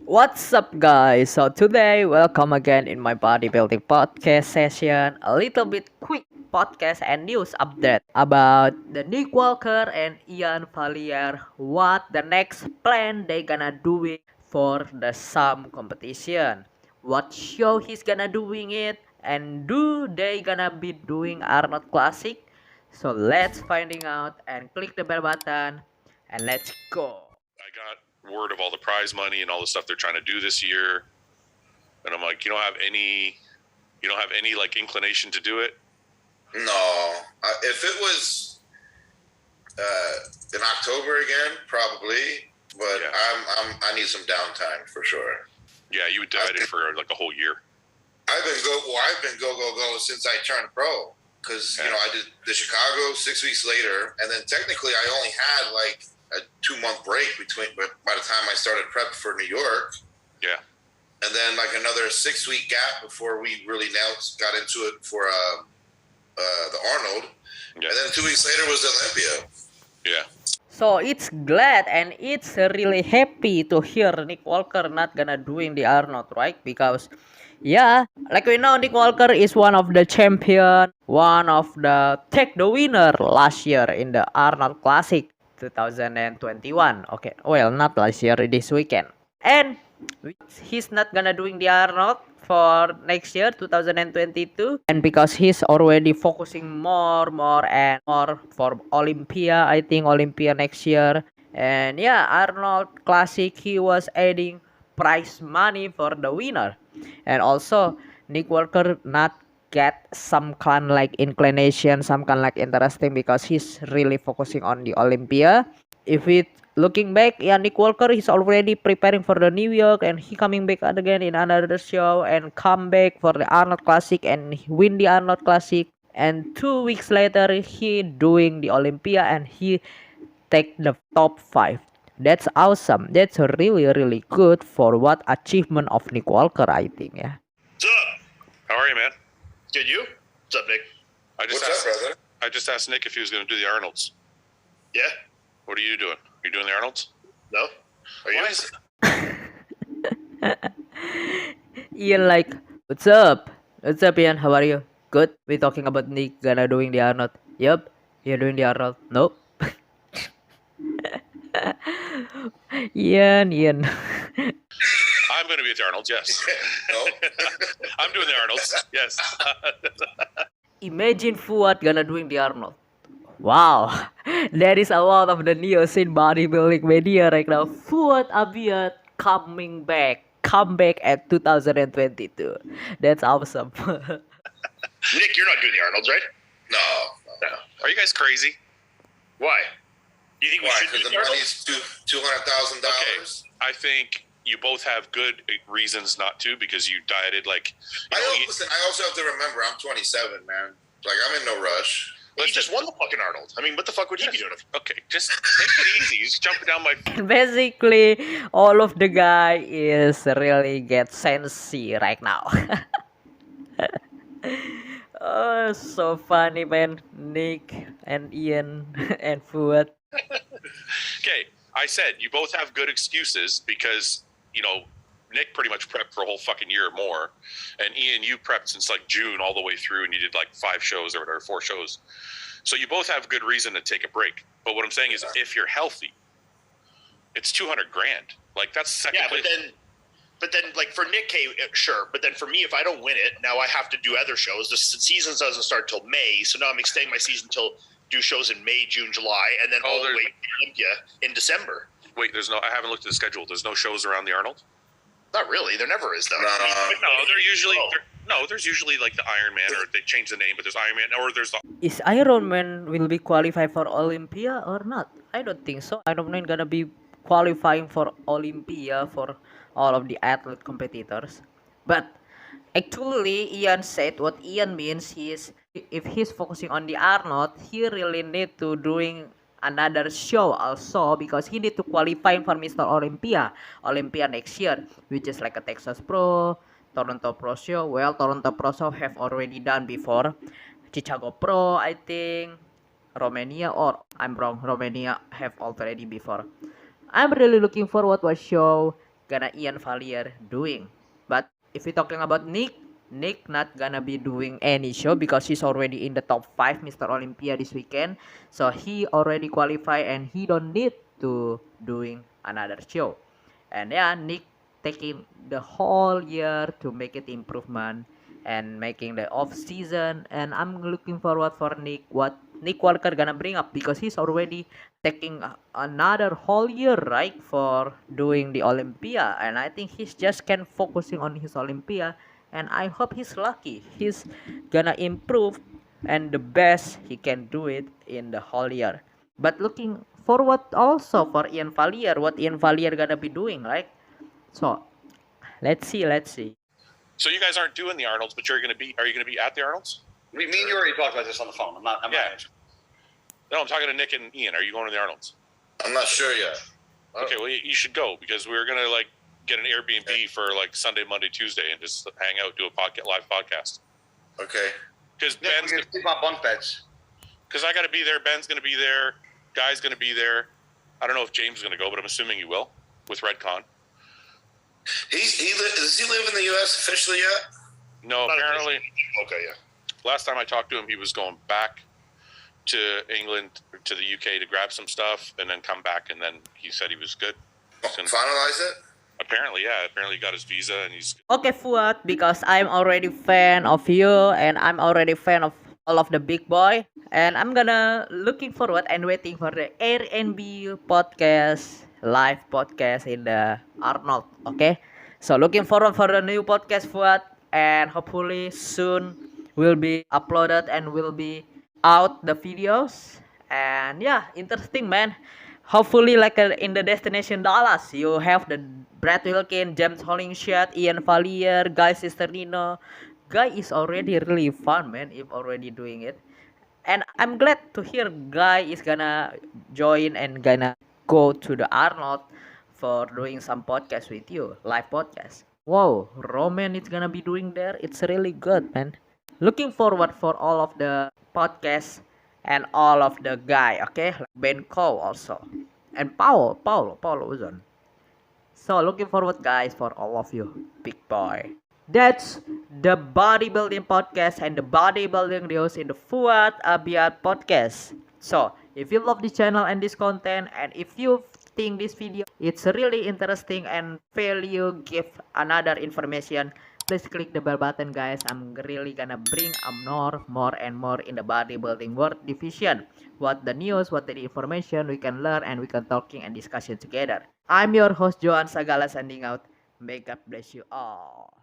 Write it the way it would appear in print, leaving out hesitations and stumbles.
What's up, guys? So, today, welcome again in my bodybuilding podcast session. A little bit quick podcast and news update about the Nick Walker and Iain Valliere. What the next plan they gonna doing for the SAM competition? What show he's gonna doing it? And do they gonna be doing Arnold Classic? So let's finding out and click the bell button and let's go. I got word of all the prize money and all the stuff they're trying to do this year, and I'm like, you don't have any like inclination to do it? No, if it was in October again, probably. But yeah. I need some downtime for sure. Yeah, you would diet it for like a whole year. I've been go since I turned pro because I did the Chicago 6 weeks later, and then technically I only had like a 2-month break between. But by the time I started prep for New York, yeah, and then like another 6-week gap before we really got into it for the Arnold, and then 2 weeks later was the Olympia. Yeah. So it's glad and it's really happy to hear Nick Walker not gonna doing the Arnold, right? Because like we know, Nick Walker is one of the champion, one of the take the winner last year in the Arnold Classic 2021. Okay, well, not last year, this weekend. And he's not gonna doing the Arnold for next year 2022, and because he's already focusing more for Olympia, I think Olympia next year. And Arnold Classic, he was adding prize money for the winner. And also Nick Walker not get some kind like inclination, some kind like interesting, because he's really focusing on the Olympia. If it looking back, Nick Walker is already preparing for the New York, and he coming back again in another show and come back for the Arnold Classic and win the Arnold Classic. And 2 weeks later, he doing the Olympia and he take the top 5. That's awesome. That's really good for what achievement of Nick Walker, I think. Yeah. What's up? How are you, man? Good, you? What's up, Nick? What's up, brother? I just asked Nick if he was going to do the Arnolds. Yeah. What are you doing? Are you doing the Arnolds? No. Are you? Iain like, what's up? What's up, Iain? How are you? Good. We talking about Nick gonna doing the Arnold. Yup. You're doing the Arnold. Nope. Iain. I'm going to be at the Arnolds, yes. No. I'm doing the Arnolds, yes. Imagine Fuad gonna doing the Arnold. Wow, there is a lot of the news in bodybuilding media right now. Fuad Abiad come back at 2022. That's awesome. Nick, you're not doing the Arnolds, right? No. Are you guys crazy? Why? Do you think we Why? should do Because the the Arnolds? money's $200,000. Okay, I think you both have good reasons not to, because you dieted like. Listen, I also have to remember I'm 27, man. Like, I'm in no rush. He just won the fucking Arnold. I mean, what the fuck would he be doing? Okay, just take it easy. He's jumping down my. Basically, all of the guy is really get sensey right now. Oh, so funny, man. Nick and Iain and Fuad. Okay, I said you both have good excuses because Nick pretty much prepped for a whole fucking year or more, and Iain, you prepped since like June all the way through, and you did like 5 shows or whatever, 4 shows. So you both have good reason to take a break. But what I'm saying is, if you're healthy, it's $200,000. Like, that's second place. But then, like for Nick K, sure. But then for me, if I don't win it, now I have to do other shows. The season doesn't start till May, so now I'm extending my season till do shows in May, June, July, and then all the way to Olympia in December. Wait, I haven't looked at the schedule. There's no shows around the Arnold? Not really. There never is, though. There's usually like the Iron Man, or they change the name, but there's Iron Man, or there's the. Is Iron Man will be qualified for Olympia or not? I don't think so. Iron Man gonna be qualifying for Olympia for all of the athlete competitors. But actually, Iain said what Iain means is, if he's focusing on the Arnold, he really need to doing another show also, because he need to qualify for Mr. Olympia next year, which is like a Texas Pro, Toronto Pro show. Well, Toronto Pro show have already done before. Chicago Pro, I think. Romania, or I'm wrong, Romania have already before. I'm really looking forward to a show gonna Iain Valliere doing. But if we're talking about Nick not gonna be doing any show because he's already in the top 5 Mr. Olympia this weekend. So he already qualified and he don't need to doing another show. And yeah, Nick taking the whole year to make it improvement and making the off season, and I'm looking forward for Nick what Nick Walker gonna bring up because he's already taking another whole year, right, for doing the Olympia, and I think he's just can focusing on his Olympia, and I hope he's lucky he's gonna improve and the best he can do it in the whole year. But looking forward also for Iain Valliere, what Iain Valliere gonna be doing, right? So let's see. So you guys aren't doing the Arnolds, but you're going to be. Are you going to be at the Arnolds? Me and you already talked about this on the phone. I'm not answering. No, I'm talking to Nick and Ian. Are you going to the Arnolds? I'm not sure yet. Okay, well you should go because we're going to like get an Airbnb for like Sunday, Monday, Tuesday, and just hang out, do a live podcast. Okay. Because Nick, Ben's we're gonna sleep on bunk beds. because I got to be there. Ben's going to be there. Guy's going to be there. I don't know if James is going to go, but I'm assuming he will with Redcon. Does he live in the U.S. officially yet? No, apparently. Okay, yeah. Last time I talked to him, he was going back to England, to the UK to grab some stuff, and then come back. And then he said he was good. Finalize it? Apparently, yeah. Apparently, he got his visa, and he's. Okay, Fuad, because I'm already fan of you and I'm already fan of all of the big boy, and I'm gonna looking forward and waiting for the Airbnb podcast, live podcast in the Arnold. Okay, so looking forward for the new podcast, Fuad, and hopefully soon will be uploaded and will be out the videos. And yeah, interesting, man. Hopefully, like in the destination Dallas, you have the Brad Wilkin, James Hollingshead, Iain Valliere, Guy Cisternino. Guy is already really fun, man. If already doing it, and I'm glad to hear Guy is gonna join and gonna go to the Arnold for doing some podcast with you, live podcast. Wow, Roman is gonna be doing there. It's really good, man. Looking forward for all of the podcasts and all of the guy, okay? Like Ben Cole also. And Paulo was on. So looking forward guys for all of you, big boy. That's the bodybuilding podcast and the bodybuilding news in the Fuad Abiat podcast. So if you love this channel and this content, and if you think this video it's really interesting and value give another information, please click the bell button guys. I'm really gonna bring more and more in the bodybuilding world division. What the news, what the information we can learn and we can talking and discussion together. I'm your host Joan Sagala sending out. May God bless you all.